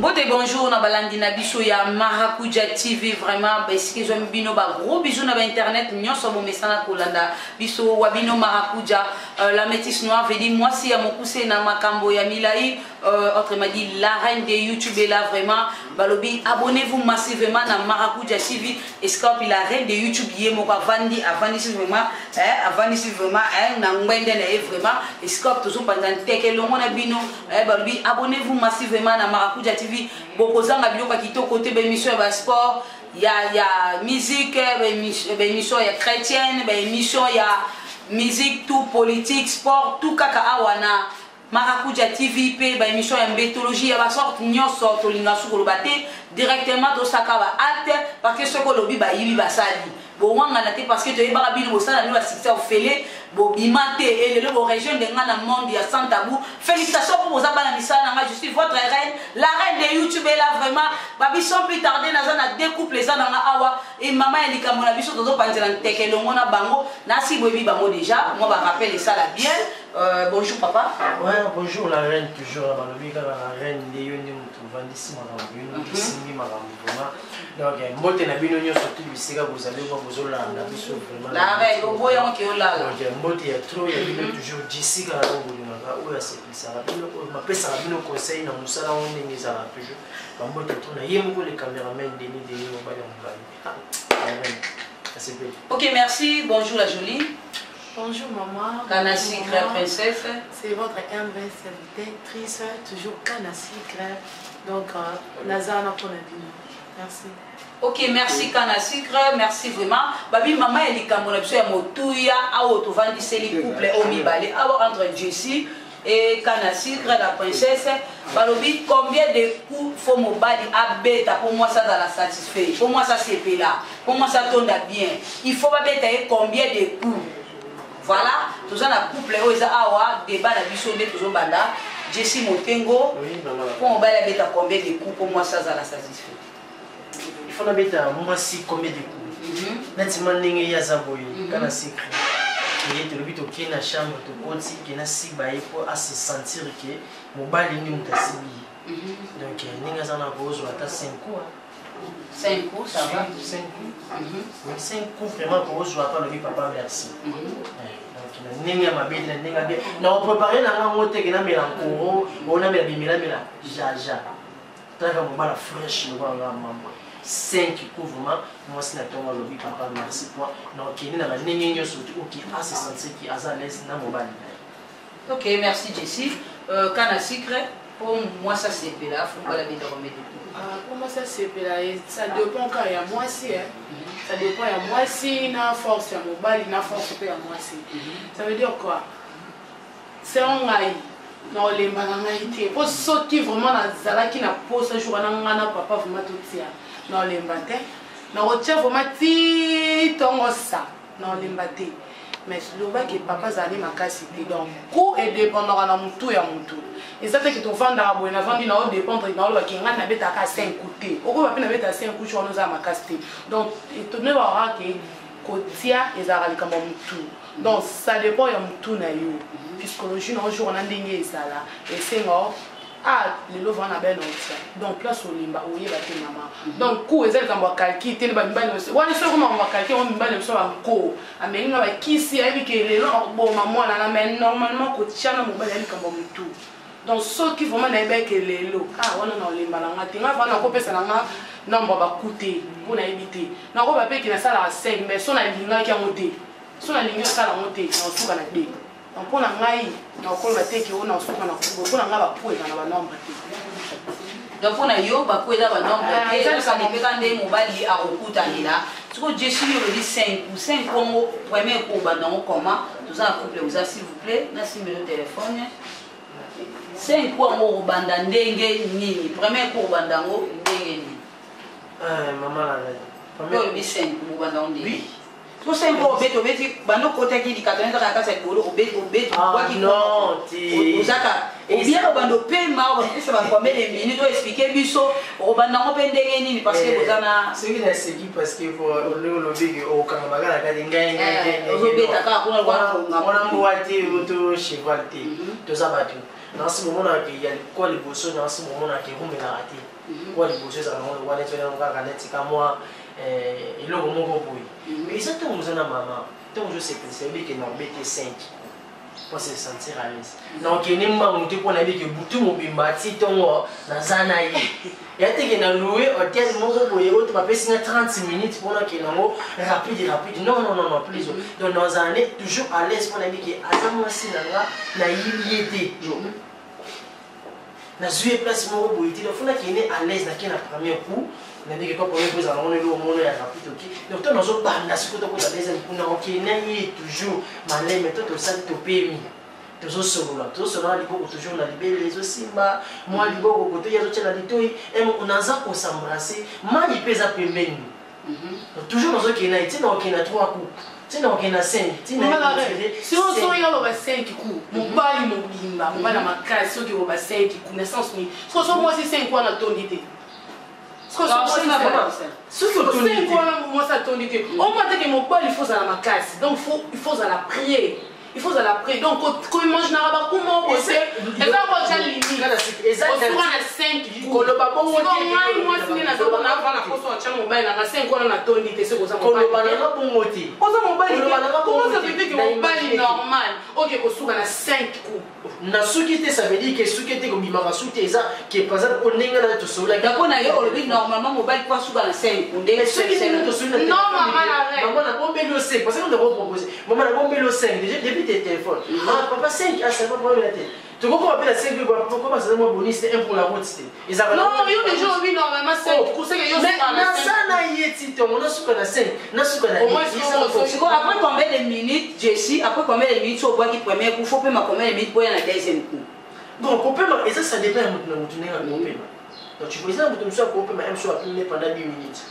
Bote bonjour na balandi na biso ya Maracuja TV vraiment parce que j'aime bino ba gros bisous na ba internet nyonso bo mesana kolanda biso wa bino Maracuja la métisse noire veut dire moi si ya mokuse na makambo ya milai autrement dit la reine de YouTube est là vraiment balobi abonnez-vous massivement na Maracuja TV escope la reine de YouTube yé moko avandi vraiment avandi vraiment na ngwende na vraiment escope toujours pendant tekelongo na bino balobi abonnez-vous massivement na Maracuja TV bokozanga biloko kitoko côté émission ya sport ya musique émission ya chrétienne émission ya musique tout politique sport tout kaka awana Maracuja TV pe émission ya mbétologie ya ba sorte nyonso to linga sukolo baté directement to sakaba acte parce que ce ko lobi ba yibi basali bon wanga na te parce que to yeba bino bosala ni ba succès ofele bo bimate et le région de ngana monde ya sans tabou félicitations pour vos abana misala nga je suis votre reine la reine de YouTube est là vraiment babi sans plus tarder na za na découple ça na awa et maman elika mona biso tozo panzela ntekelo ngona bango na si boyebi bango déjà moi ba rappelle ça la bien bonjour papa. Ouais bonjour la reine toujours la balobi la reine de yoni mutu vandisi makambo simbi makambo vraiment donc mbote na bino nyo surtout bisika vous allez voir vous olanda biso vraiment la reine au boya on ke olala donc mbote ya trop ya bino toujours jisika na ngolingaka oya sepisa bino mapesa bino conseil na musala on ndengeza toujours mbote trop na yemoko les caméramans deni deni obaya mbali. Ok merci bonjour la jolie. Bonjour maman. Kanasi Crêpe princesse. C'est votre humble servitrice, toujours Kanasi Crêpe. Donc, Nazana pour la vie. Merci. Ok, merci Kanasi Crêpe, merci vraiment. Babi maman elle dit comme on a besoin de motouya, à autovandi c'est les couples omi balé, entre Jessie et Kanasi Crêpe la princesse. Balobi combien de coups faut mon bali à bêta pour moi ça dans la satisfait. Pour moi ça c'est là. Pour moi ça tourne bien. Il faut pas bêta combien de coups. Voilà, tout ça la couple oza awa débat la biso de toujours banda Jessie Motengo pour on va la bêta combien de coups pour moi ça la satisfait. Il faut la bêta moi si combien de coups. Nettement ninge ya zaboyi kana secret. Et tu le bito qui na chambre to konti qui na si baye pour à se sentir que mobali ni mutasibi. Donc ninga za na bozo ata 5 coups. 5 coups ça va 5 coups. 5 coups vraiment pour jouer pas le papa merci. Ninga mabete ninga bien na on préparer na ngote ke na melankoro on a mela bimila jaja taka mobala fresh le ba maman 5 coups vraiment moi c'est na tonga lobi papa merci toi donc kini na ninga nyo surtout OK à se sentir qui à l'aise na mobali. OK merci Jessie kana secret pour moi ça c'est là faut pas la mettre remettre. Pour moi ça c'est là ça dépend quand il y a moi si ça dépend il y a moi si na force ya mobali na force pe ya moi si. Ça veut dire quoi? C'est un ngai na olemba na ngai te pour ceux qui vraiment na zala qui na pose jour na ngana papa vraiment tout tia na olemba te na otia vraiment ti tongo ça na olemba te mais le bas que papa zali makasi te donc coup et dépendra na mutu ya mutu et ça fait que ton vendre à bonne vendre na dépendre na lo ki ngana beta ka 5 côté oko ba pena beta 5 coups on nous a makasi donc et tout ne va que kotia ezali kama mutu donc ça dépend ya mutu na yo psychologie na jour na ndenge ezala et c'est ngo ah le lovan na ben donc place au limba ou yeba te maman donc coup ezali kama calcul te ba mbali wani so comment on va calculer on mbali so ba ko amenga ba kisi ayi ke le bon maman na mais normalement ko tiana mo bali kama mutu donc ceux qui vraiment na be ke le lo ah wana na limba na ngati nga va na ko pesa na nga nombre ba coûter pour na éviter na ko ba pe ki na sala 5 mais so na linga ki amote so na linga sala amote na suka na de donc pour na ngai na ko ba te ki ona suka na ko pour na nga ba pueza na ba nombre te donc pour na yo ba pueza ba nombre te ça dépend quand des mobali a okuta là ce que Jessie le dit 5 ou 5 Congo premier ko ba dans comment tout ça couple vous s'il vous plaît na numéro de téléphone 5 coups en banda ndenge nini premier coup banda ngo ndenge nini maman la premier 5 coup banda ndenge oui tout 5 coups obeti bando côté qui dit 80 ka 4 bolo obeti quoi qui non ti ozaka bien bando pema on peut pas combien de minutes on expliquer biso on banda on peut ndenge nini parce que vous ana c'est une série parce que pour le lobby au Kanamaga la gadinga ozobeta ka kuna on a boité auto chevalté tout ça battu dans ce moment là il y a quoi les bossos dans ce moment là qui vont me la rater quoi les bossos ça on va nettoyer on va canetti comme moi et le moment qu'on peut mais ça tout nous en a maman donc je sais que c'est lui qui n'a embêté 5 pour se sentir à l'aise donc il n'y a pas monté pour n'aller que bouton mobimba si ton na zana yi et ate que na louer hôtel mon pour y autre pas passer 30 minutes pour que na rapide non plus donc dans année toujours à l'aise pour n'aller que azamo si na yiliété na jouer place mon pour il faut na qu'il est à l'aise na qui na premier coup na dit que quand premier coup ça on est le monde est rapide OK donc toi nous autres banda ce que tu as deuxième coup na OK na yi toujours malais mais toi ça te permis toujours solo là liboko toujours na libele les aussi moi liboko côté ya zotia na litoi et on anza ko s'embrasser mali pesa pembeni toujours dans qui na itina OK na 3 coups tina OK na 5 tina si on so yo ba 5 coups mobali mobimba mobala makasi so ki ba 5 coups na sens ni so moi si 5 coups na tondité ce que moi ça tourne que on m'a dit que mon bal il faut à la casse donc il faut à la prier donc quand il mange n'araba comment bosser et ça va déjà limite et ça on a 5 ko le ba bon moi si na zo na va na ko so cha mon bal na 5 on a tourne que c'est comme ça mon bal na bon moti ko ça mon bal comment ça veut dire que mon bal est normal OK ko suka na 5 coups na sukité ça veut dire que sukité ko bimaka sukité ça qui est présent au ninga na to sola d'accord na yo olobi normalement mobile quoi suka na 5 coups mais sukité na to sola non maman na bombe le 5 parce que on a proposé maman na bombe le 5 déjà depuis tes téléphones ah papa 5 ah ça va pas la tête tu comprends pas la 5 pourquoi ça moi bonus c'est 1 pour la route c'était non yo déjà oui normalement 5 pour ça que yo mais na ça na yeti to on a suka na 5 na suka na après combien de minutes Jessie après combien de minutes au bois qui premier coup faut pas combien de minutes pour la deuxième coup donc on peut et ça dépend de notre néga on peut donc tu peux exemple tu me sois on peut même soit pendant 10 minutes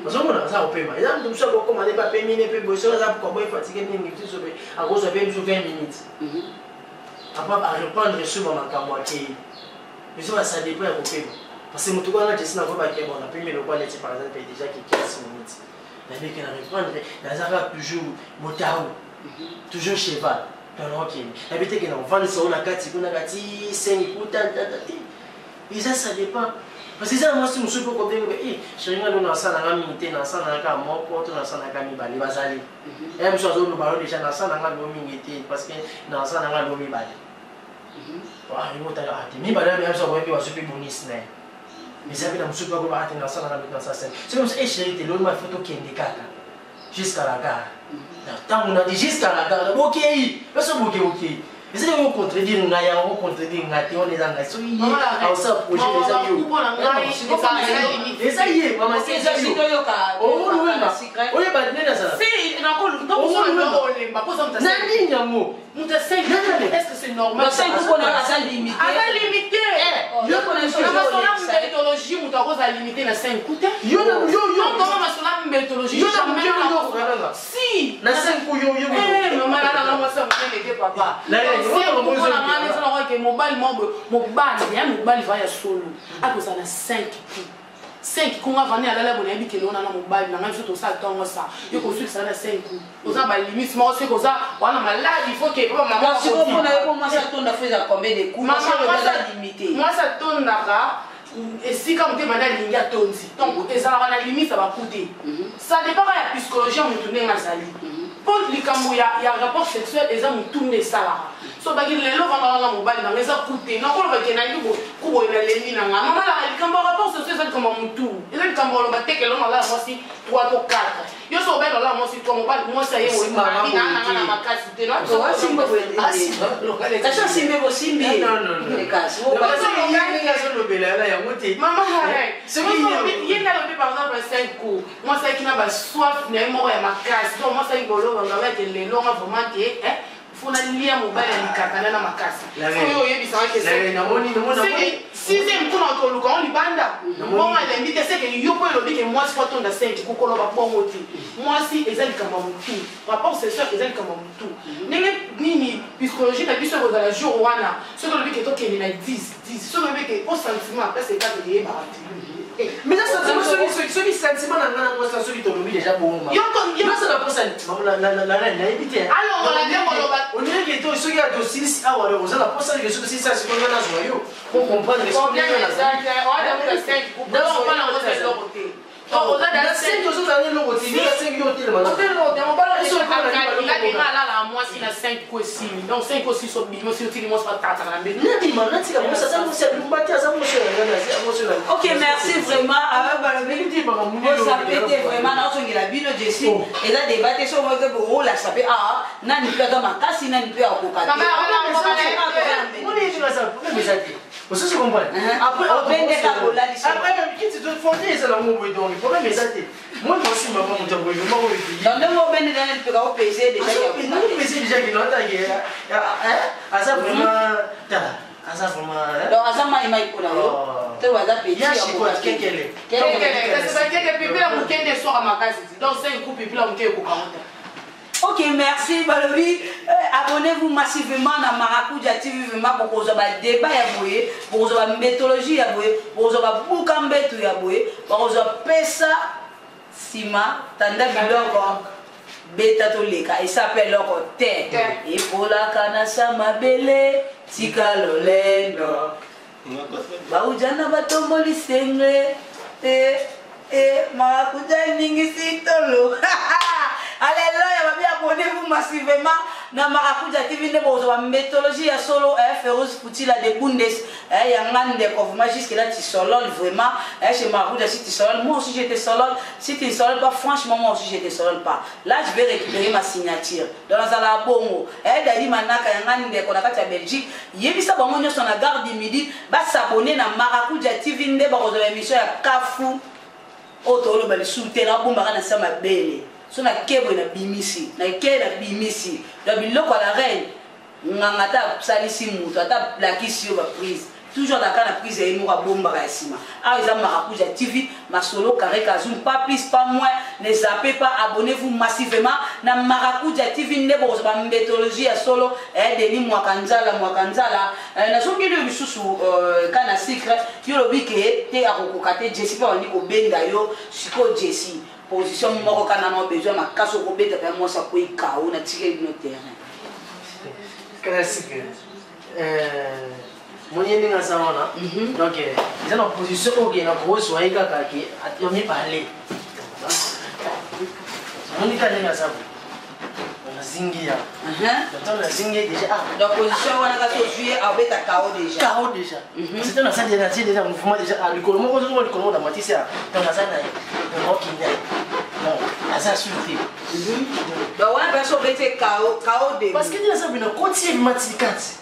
parce que on a ça on peut exemple tu me sois commander pas terminer peu bosser ça pour moi fatigué ni tu sauver à cause de 20 minutes après à reprendre sur mon camoitié mais ça dépend on peut parce que mon tout là Jessie n'a pas qui bon la première le quoi les par exemple déjà qui 15 minutes la vie qu'elle reprendre dans ça toujours motao toujours cheval donc OK la vie que on vend ça on a 4 on a 5 écoute et ça dépend parce que ça moi si monsieur peut comprendre que chérie nous dans ça na minute na ça na ka mo porte na ça na ka mi bali bazali et monsieur zo nous balo déjà na ça na ka minute parce que na ça na ka mi bali ah il mota ati mi bali même ça ouais puis super bonus né mais ça vient monsieur pas ko ati na ça na ka ça c'est comme ça chérie te l'autre ma photo qui est kaka jusqu'à la gare tant on a dit jusqu'à la gare OK parce que OK mais c'est on contredire ngaya on contredire ngati on est dans la soyi à ça projet les amis les amis maman c'est ça oh oui ma oui ba nena ça si na ko donc on le ba ko ça na ni nyamo muta 5 est-ce que c'est normal 5 coups on a ça limité yo connais la méthodologie muta ko ça limité na 5 coups yo comment la méthodologie yo si na 5 coups yo maman là moi ça me dit papa mobile va ya solo akoza na 5 coups 5 coups on va venir à la bonne habitude que on a na mobile na même tout ça tant ça yo ko suit ça na 5 coups oza ba limite moi c'est comme ça on a malade il faut que maman si on a comment ça tourne à faire combien de coups moi ça tourne là et si comme tu m'as dit il y a tonzi donc et ça la limite ça va coûter ça dépend de la psychologie on tourner ma sali pour les il y a rapport sexuel et ça me tourne ça là so ba ki lelo vana na mobile na ngeza coûter na ko ba ke na yugo kubo ina lendi na ngama mala il kamba rapport sexuel ça comme mutu il est kamba lo ba teke lo mala moi si 3 to 4 yo so ba lo moi si comme mobile moi ça y est na na makasi te no so simba ça simba bo simbi non les cas so ba ça y a so lo bela la ya moté maman ce qui y a le par exemple 5 coups moi ça qui na ba soif na mo ya makasi donc moi ça y bolo nga ba ke lelo nga vraiment que faut na lia mobile ni kakana na makasi so yo yebisa ke 6e pour notre luka on libanda bon elle invite c'est que yo po lobi que moi soit ton 5 ko kolo ba bon oti moi si ezali kama mutu rapport c'est sûr ezali kama mutu nenge nini psychologie na biso ko la jour wana ce que lobi que to kene na 10 ce que lobi que au sentiment après c'est pas de yeba mais là celui sentiment na ngana moi ça celui to lobi déjà bon moi yo ça la personne la reine na éviter alors on la dit on dirait que to celui a to 6 ah ouais on ça la personne que ce 6 ça c'est comme na joyeux pour comprendre les combien de ça on a de 5 pour on pas la côté donc on a dans 5 autres années l'autre il y a 5 autres là on parle de ça il a dit là moi si na 5 aussi donc 5 aussi sur bimo si tu moi pas tata na mbé nani manati comme ça c'est lumbati ça moi c'est ok merci vraiment avec balobi ça pété vraiment na songi la bino Jessie et là débattre sur moi que pour la saper ah nani peut dans makasi nani peut akokata on est sur ça mais ça dit vous se comprenez après on vient de la après qui tu dois fonder ça la mon donc il faut mais ça dit moi aussi maman mon temps je m'en vais dans le moment ben dans le peut au PC déjà il nous PC déjà qui l'entend à ça vraiment à ça vraiment donc à ça mai pour là tu vas appeler ya chiko kekele c'est pas que pipi la mukende soir à makasi donc 5 coups pipi la mukende ko kamonta. Ok, merci Balobi. Abonnez-vous massivement à Maracuja TV vraiment pour que vous ayez des débats, pour que vous ayez une méthodologie, pour que vous ayez beaucoup de méthodologie, pour que vous ayez ça, Sima, Tanda Biloko, Beta Toleka, il s'appelle Loko Terre. Et pour la Kanasa Mabele, Tika Lolendo. Baoujana Batomboli Sengre, Maracuja Ningisitolo. Alléluia, abonnez-vous massivement dans Maracuja TV pour la méthodologie à solo Féroce Fouti la de Bundes et Yangande vraiment jusque là tu solol vraiment chez Maracuja si tu solol moi aussi j'étais solol si tu solol pas franchement moi aussi j'étais solol pas là je vais récupérer ma signature dans la bongo dali manaka Yangande qu'on a fait à Belgique yebisa bango nyo sur la gare du midi ba s'abonner dans Maracuja TV ndé ba ko émission ya Kafu otolo ba le soutenir bomba na sama bele. So na kebo na bimisi na ke na bimisi da biloko la reine ngangata salisi muto ata plakisi yo ba prise toujours la kana prise et mo ka bomba ka sima ah ils ont Maracuja TV ma solo carré kazum pas plus pas moins ne zappez pas abonnez-vous massivement na Maracuja TV ne bo ba méthodologie ya solo deli mwakanzala na soki le bisusu kana secret yo lobike te akokokate Jessie pa oni ko benga yo siko Jessie position moko kana no besoin makaso ko beta pa mo sa ko ikao na tike no terrain classique mon yéni nga sawana donc ils ont position au bien ko so ay kaka ki atomi parler mon ni kana nga sabu na zingia donc la zingia déjà donc position wana ka so juillet abeta kao déjà c'était na ça déjà mouvement déjà à l'école moi ko le comment dans matisse dans la sana donc il non ça surtout bah ouais ben so bete kao de parce que déjà ça bino côté matikati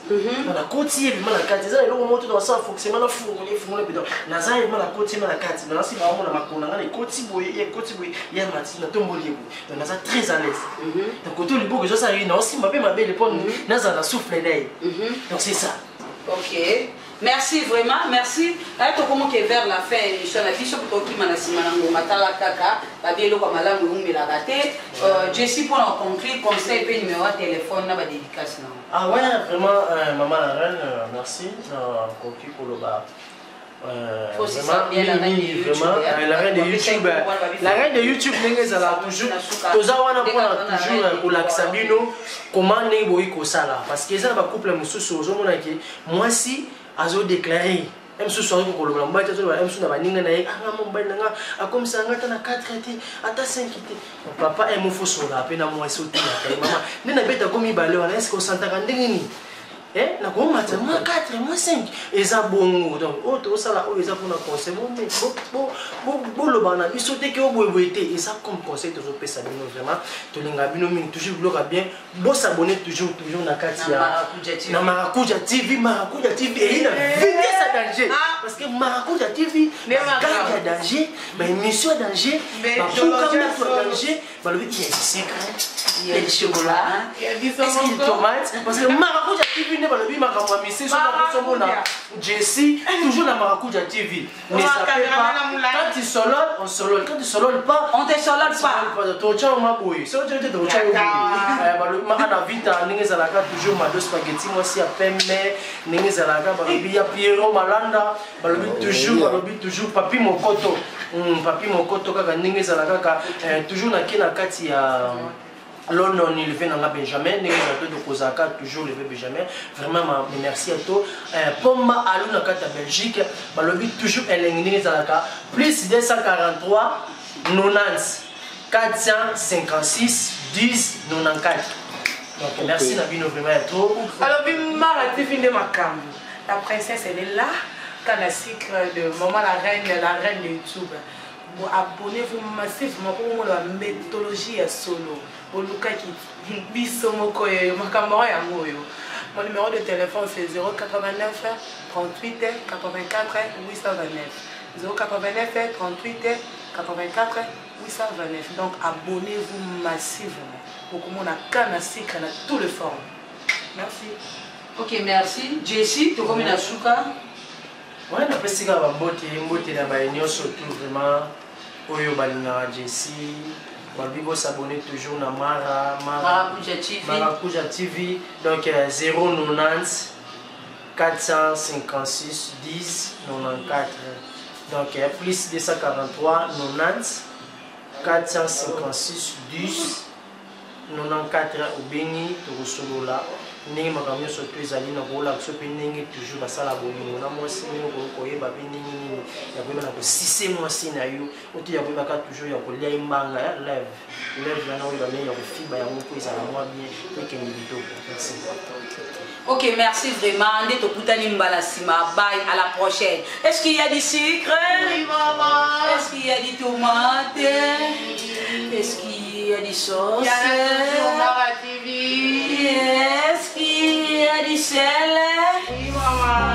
na côté vraiment la carte ça le moto dans ça fonctionnement la fungule bidon na ça vraiment la côté na carte na si vraiment na makona na côté boy ya matina tomboli donc na ça très à l'aise donc côté le beau que ça y non si m'a pas belle pour na ça la souffle d'ail donc c'est ça. Ok, merci vraiment, merci. Là, tu commences vers la fin, je la biche pour qui m'a dit que matala kaka, la bielo comme la langue me la raté. Jessie pour en conclure, conseil et numéro de téléphone na ba dédicace non. Ah ouais, vraiment maman la reine, merci. Conclure pour le bas. Vraiment, la reine de YouTube, la reine de YouTube n'est pas toujours. Tozawana toujours pour l'accabino comment n'est boy ko sala parce que ça va couple mususu ozomona ke moi si azo déclarer même ce soir ko lo mbaya tazo même suna baninga na anga mbaya nga akom sanga tana 4 te ata 5 te papa e mo fosola pe na moi sauter na mama nina beta komi bale wana est-ce que santaka ndengini na ko mata moi 4 moi 5 eza bongo donc auto sala o eza pour conseil bon lo bana biso te ke oboyete eza comme conseil toujours pesa bino vraiment to linga bino mingi toujours bloquer bien bo s'abonner toujours na kati ya Maracuja TV et il a vitesse à danger parce que Maracuja TV gagne danger mais émission danger ba danger ba le secret il y a du chocolat, est-ce qu'il y a tomate? Parce que Maracuja TV n'est pas le bim à Kamamisé, sur la personne Jessie, toujours la Maracuja TV. Ne sapez pas, quand tu sololes, on solole. Quand tu sololes pas, on te solole pas. Tocha ou ma bouille. C'est autre chose, tocha ou bouille. Ma vita, n'engage à la carte toujours ma deux spaghetti, moi aussi à Pemme, n'engage à la carte, il y a Piero Malanda, toujours Papi Mokoto. Papi Mokoto, kaka n'engage à la carte, toujours na kena kati ya. London, il vient dans Benjamin, il de Kozaka, toujours le Benjamin. Vraiment, merci à toi. Pomma Alou na kata Belgique, balobi toujours elengini zalaka. Plus 243 90 456 10 94. Donc merci Nabino vraiment à toi. Alors Bimara TV de Makam. La princesse elle est là. Quand la cycle de maman la reine de YouTube. Abonnez-vous massivement pour la méthodologie solo. Pour Luka qui bisomoko makamora ya moyo. Mon numéro de téléphone c'est 089 38 84 829. 089 38 84 829. Donc abonnez-vous massivement pour que mon akana sikra na tout le forme. Merci. Ok, merci. Jessie, tu comme une asuka. Ouais, la pesika va mbote na baigno surtout vraiment oyo balinga Jessie. Balbigo s'abonner toujours na Maracuja TV. Donc 090 456 10 94. Donc plus 243 90 456 10 94 au Béni, au Solola. Ningi makamyo surtout ezali na kola sope ningi toujours basala bolingo na mwasi ningi koyeba pe ningi ya koyeba na ko sise mwasi na yo oti ya koyeba ka toujours ya kolia imbanga ya lève na oyo ba ya ko fiba ya moko ezala mwa bien pe kendi bitoko. Merci. Ok, merci vraiment. Nde tokutani mbala sima. Bye, à la prochaine. Est-ce qu'il y a du sucre? Oui, maman. Est-ce qu'il y a du tomate? Est-ce qu'il y a du sauce? Il y a Mara TV. Est-ce qu'il y a du sel? Oui, maman.